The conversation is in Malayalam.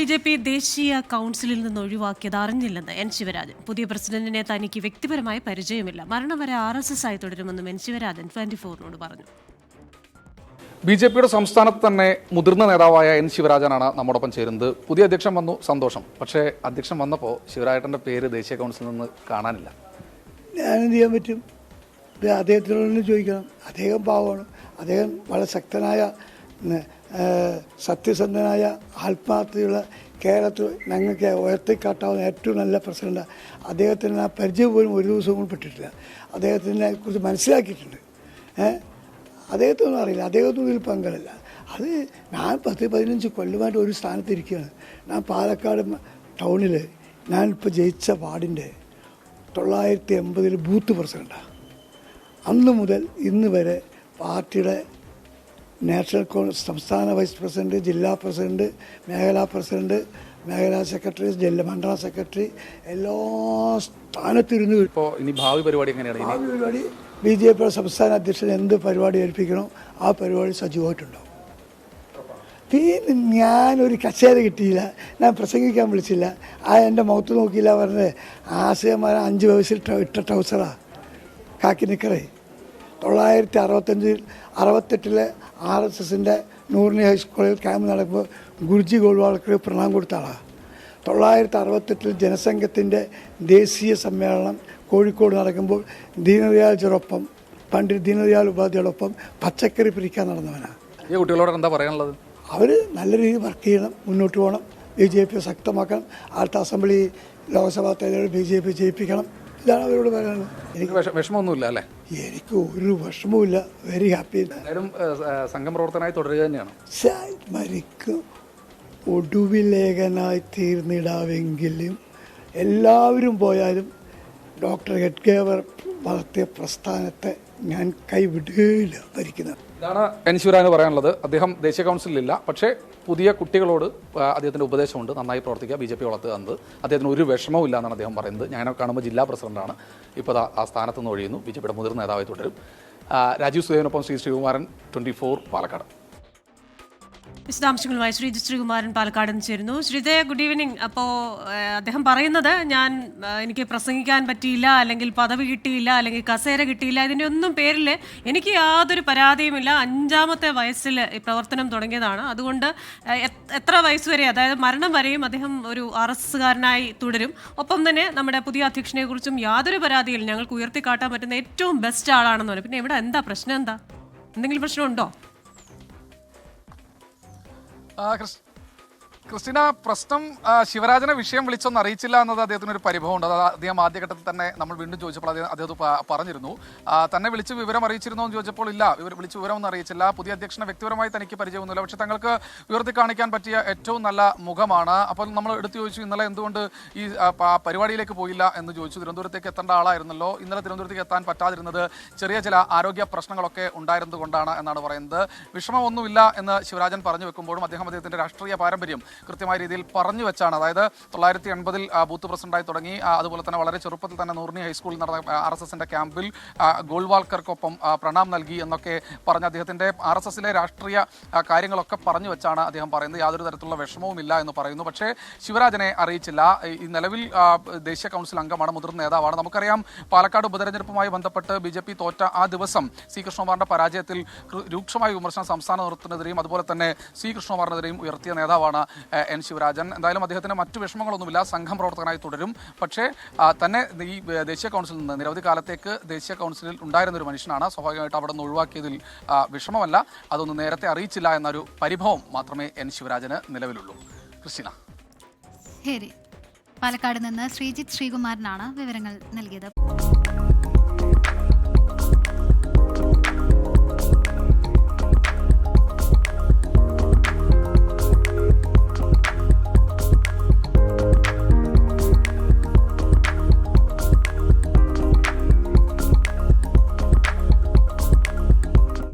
ബി.ജെ.പി ദേശീയ കൗൺസിലിൽ നിന്ന് ഒഴിവാക്കിയത് അറിഞ്ഞില്ലെന്ന് എൻ ശിവരാജൻ. പുതിയ പ്രസിഡന്റിനെ തനിക്ക് വ്യക്തിപരമായി പരിചയമില്ല. മരണം വരെ RSS ആയി തുടരുമെന്നും എൻ ശിവരാജൻ 24നോട് പറഞ്ഞു. ബി.ജെ.പിയുടെ സംസ്ഥാനത്ത് തന്നെ മുതിർന്ന നേതാവായ എൻ ശിവരാജനാണ് നമ്മോടൊപ്പം ചേരുന്നത്. പുതിയ അധ്യക്ഷൻ വന്നു, സന്തോഷം. പക്ഷേ അധ്യക്ഷൻ വന്നപ്പോൾ ശിവരാജന്റെ പേര് ദേശീയ കൗൺസിലിൽ നിന്ന് കാണാനില്ല. ഞാനെന്ത് ചെയ്യാൻ പറ്റും? അദ്ദേഹത്തിനോട് ചോദിക്കണം. അദ്ദേഹം പാവമാണ്. അദ്ദേഹം വളരെ ശക്തനായ, സത്യസന്ധനായ, ആത്മാർത്ഥതയുള്ള, കേരളത്തിൽ ഞങ്ങൾക്ക് ഉയർത്തിക്കാട്ടാവുന്ന ഏറ്റവും നല്ല പ്രസിഡന്റ്. അദ്ദേഹത്തിന് ആ പരിചയം പോലും ഒരു ദിവസവും കൂടി പെട്ടിട്ടില്ല. അദ്ദേഹത്തിനെ കുറിച്ച് മനസ്സിലാക്കിയിട്ടുണ്ട്. അദ്ദേഹത്തൊന്നും അറിയില്ല, അദ്ദേഹത്തൊന്നും ഇതിൽ പങ്കളില്ല. അത് ഞാൻ 10-15 കൊല്ലമായിട്ട് ഒരു സ്ഥാനത്തിരിക്കുകയാണ്. ഞാൻ പാലക്കാട് ടൗണിൽ ഞാനിപ്പോൾ ജയിച്ച വാർഡിൻ്റെ 980 ബൂത്ത് പ്രസിഡൻ്റാണ്. അന്ന് മുതൽ ഇന്ന് വരെ പാർട്ടിയുടെ നാഷണൽ കോൺഗ്രസ് സംസ്ഥാന വൈസ് പ്രസിഡന്റ്, ജില്ലാ പ്രസിഡന്റ്, മേഖലാ പ്രസിഡന്റ്, മേഖലാ സെക്രട്ടറി, ജില്ലാ മണ്ഡലം സെക്രട്ടറി, എല്ലാ സ്ഥാനത്തിരുന്ന്. ഇപ്പോൾ ഇനി ഭാവി പരിപാടി എങ്ങനെയാണ്? ഭാവി പരിപാടി ബി.ജെ.പിയുടെ സംസ്ഥാന അധ്യക്ഷൻ എന്ത് പരിപാടി ഏൽപ്പിക്കണോ ആ പരിപാടി സജീവമായിട്ടുണ്ടാവും. പിന്നെ ഞാനൊരു കസേര കിട്ടിയില്ല, ഞാൻ പ്രസംഗിക്കാൻ വിളിച്ചില്ല, എൻ്റെ മുഖത്ത് നോക്കിയില്ല പറഞ്ഞത് ആശയമാരെ 5 വയസ്സിൽ ഇട്ട ട്രൗസറാണ്, കാക്കി നിക്കറേ. 1968 RSSൻ്റെ നൂറിനി ഹൈസ്കൂളിൽ ക്യാമ്പ് നടക്കുമ്പോൾ ഗുരുജി ഗോൾവാൾക്കർ പ്രണാം കൊടുത്ത ആളാണ്. 1968 ജനസംഘത്തിൻ്റെ ദേശീയ സമ്മേളനം കോഴിക്കോട് നടക്കുമ്പോൾ ദീനദയാൽജിയോടൊപ്പം, പണ്ഡിറ്റ് ദീനദയാൽ ഉപാധ്യായോടൊപ്പം പച്ചക്കറി പിരിക്കാൻ നടന്നവനാണ്. ഈ കുട്ടികളോട് എന്താ പറയാനുള്ളത്? അവർ നല്ല രീതിയിൽ വർക്ക് ചെയ്യണം, മുന്നോട്ട് പോകണം, ബി.ജെ.പി ശക്തമാക്കണം, അടുത്ത അസംബ്ലി ലോക്സഭാ തെരഞ്ഞെടുപ്പ് ബി.ജെ.പി ജയിപ്പിക്കണം. ഇതാണ് അവരോട് പറയാനുള്ളത്. എനിക്ക് വിഷമമൊന്നുമില്ല അല്ലേ? എനിക്ക് ഒരു വിഷമവുമില്ല, വെരി ഹാപ്പി. സംഘം പ്രവർത്തനമായി തുടരുക തന്നെയാണ്. മരിക്കും ഒടുവിലേഖനായി തീർന്നിടാമെങ്കിലും എല്ലാവരും പോയാലും ഡോക്ടർ എഡ്ഗേവർ വളർത്തിയ പ്രസ്ഥാനത്തെ ഞാൻ കൈവിടുകയില്ല ഭരിക്കുന്നത്. ഇതാണ് എൻ ശിവരാജന് പറയാനുള്ളത്. അദ്ദേഹം ദേശീയ കൗൺസിലിലില്ല, പക്ഷേ പുതിയ കുട്ടികളോട് അദ്ദേഹത്തിൻ്റെ ഉപദേശമുണ്ട്, നന്നായി പ്രവർത്തിക്കുക, ബി.ജെ.പി വളർത്തുക എന്നത്. അദ്ദേഹത്തിന് ഒരു വിഷമവും ഇല്ല എന്നാണ് അദ്ദേഹം പറയുന്നത്. ഞാനൊക്കെ കാണുമ്പോൾ ജില്ലാ പ്രസിഡന്റാണ്, ഇപ്പോൾ ആ സ്ഥാനത്ത് നിന്ന് ഒഴിയുന്നു, ബി.ജെ.പിയുടെ മുതിർന്ന നേതാവായി തുടരും. രാജീവ് സുദേവനൊപ്പം ശ്രീകുമാരൻ, 24 പാലക്കാട്. വിശദാംശങ്ങളുമായി ശ്രീകുമാരൻ പാലക്കാട് നിന്ന് ചേരുന്നു. Sreejaya, good evening. അപ്പോൾ അദ്ദേഹം പറയുന്നത് എനിക്ക് പ്രസംഗിക്കാൻ പറ്റിയില്ല, അല്ലെങ്കിൽ പദവി കിട്ടിയില്ല, അല്ലെങ്കിൽ കസേര കിട്ടിയില്ല, ഇതിൻ്റെ ഒന്നും പേരിൽ എനിക്ക് യാതൊരു പരാതിയുമില്ല. 5ാമത്തെ വയസ്സിൽ ഈ പ്രവർത്തനം തുടങ്ങിയതാണ്. അതുകൊണ്ട് എത്ര വയസ്സ് വരെ, അതായത് മരണം വരെയും അദ്ദേഹം ഒരു RSSകാരനായി തുടരും. ഒപ്പം തന്നെ നമ്മുടെ പുതിയ അധ്യക്ഷനെ കുറിച്ചും യാതൊരു പരാതിയില്ല, ഞങ്ങൾക്ക് ഉയർത്തിക്കാട്ടാൻ പറ്റുന്ന ഏറ്റവും ബെസ്റ്റ് ആളാണെന്ന് പറയും. പിന്നെ ഇവിടെ എന്താ പ്രശ്നം? എന്താ, എന്തെങ്കിലും പ്രശ്നമുണ്ടോ? ക്രിസ്റ്റീന, പ്രശ്നം ശിവരാജനെ വിഷയം വിളിച്ചൊന്നും അറിയിച്ചില്ല എന്നത് അദ്ദേഹത്തിനൊരു പരിഭവമുണ്ട്. അത് അദ്ദേഹം ആദ്യഘട്ടത്തിൽ തന്നെ നമ്മൾ വീണ്ടും ചോദിച്ചപ്പോൾ അദ്ദേഹം പറഞ്ഞിരുന്നു. തന്നെ വിളിച്ച് വിവരം അറിയിച്ചിരുന്നോ എന്ന് ചോദിച്ചപ്പോൾ ഇല്ല, വിളിച്ച് വിവരമൊന്നും അറിയിച്ചില്ല. പുതിയ അധ്യക്ഷനെ വ്യക്തിപരമായി തനിക്ക് പരിചയമൊന്നുമില്ല, പക്ഷേ തങ്ങൾക്ക് ഉയർത്തി കാണിക്കാൻ പറ്റിയ ഏറ്റവും നല്ല മുഖമാണ്. അപ്പോൾ നമ്മൾ എടുത്തു ചോദിച്ചു, ഇന്നലെ എന്തുകൊണ്ട് ഈ പരിപാടിയിലേക്ക് പോയില്ല എന്ന് ചോദിച്ചു. തിരുവനന്തപുരത്തേക്ക് എത്തേണ്ട ആളായിരുന്നല്ലോ. ഇന്നലെ തിരുവനന്തപുരത്തേക്ക് എത്താൻ പറ്റാതിരുന്നത് ചെറിയ ചില ആരോഗ്യ പ്രശ്നങ്ങളൊക്കെ ഉണ്ടായിരുന്നത് കൊണ്ടാണ് എന്നാണ് പറയുന്നത്. വിഷമമൊന്നുമില്ല എന്ന് ശിവരാജൻ പറഞ്ഞു വെക്കുമ്പോഴും അദ്ദേഹത്തിൻ്റെ രാഷ്ട്രീയ പാരമ്പര്യം കൃത്യമായ രീതിയിൽ പറഞ്ഞു വെച്ചാണ്. അതായത് 1980 ബൂത്ത് പ്രസിഡന്റായി തുടങ്ങി, അതുപോലെ തന്നെ വളരെ ചെറുപ്പത്തിൽ തന്നെ നൂറിനി ഹൈസ്കൂളിൽ നടന്ന RSSന്റെ ക്യാമ്പിൽ ഗോൾവാൾക്കർക്കൊപ്പം പ്രണാം നൽകി എന്നൊക്കെ പറഞ്ഞ് അദ്ദേഹത്തിൻ്റെ RSSലെ രാഷ്ട്രീയ കാര്യങ്ങളൊക്കെ പറഞ്ഞു വെച്ചാണ് അദ്ദേഹം പറയുന്നത്. യാതൊരു തരത്തിലുള്ള വിഷമവുമില്ല എന്ന് പറയുന്നു. പക്ഷേ ശിവരാജനെ അറിയിച്ചില്ല. ഈ നിലവിൽ ദേശീയ കൗൺസിൽ അംഗമാണ്, മുതിർന്ന നേതാവാണ്. നമുക്കറിയാം, പാലക്കാട് ഉപതെരഞ്ഞെടുപ്പുമായി ബന്ധപ്പെട്ട് ബി.ജെ.പി തോറ്റ ആ ദിവസം കൃഷ്ണകുമാറിന്റെ പരാജയത്തിൽ രൂക്ഷമായ വിമർശനം സംസ്ഥാന നേതൃത്വത്തിനെതിരെയും അതുപോലെ തന്നെ കൃഷ്ണകുമാറിനെതിരെയും ഉയർത്തിയ നേതാവാണ് എൻ ശിവരാജൻ. എന്തായാലും അദ്ദേഹത്തിന് മറ്റു വിഷമങ്ങളൊന്നുമില്ല, സംഘം പ്രവർത്തകനായി തുടരും. പക്ഷേ തന്നെ ഈ ദേശീയ കൗൺസിലിൽ നിന്ന് നിരവധി കാലത്തേക്ക് ദേശീയ കൗൺസിലിൽ ഉണ്ടായിരുന്ന ഒരു മനുഷ്യനാണ്. സ്വാഭാവികമായിട്ട് അവിടെ നിന്ന് ഒഴിവാക്കിയതിൽ വിഷമമല്ല, അതൊന്നും നേരത്തെ അറിയിച്ചില്ല എന്നൊരു പരിഭവം മാത്രമേ എൻ ശിവരാജന് നിലവിലുള്ളൂ. ക്രിസ്റ്റീന. ശരി, പാലക്കാട് നിന്ന് ശ്രീകുമാരനാണ് വിവരങ്ങൾ നൽകിയത്.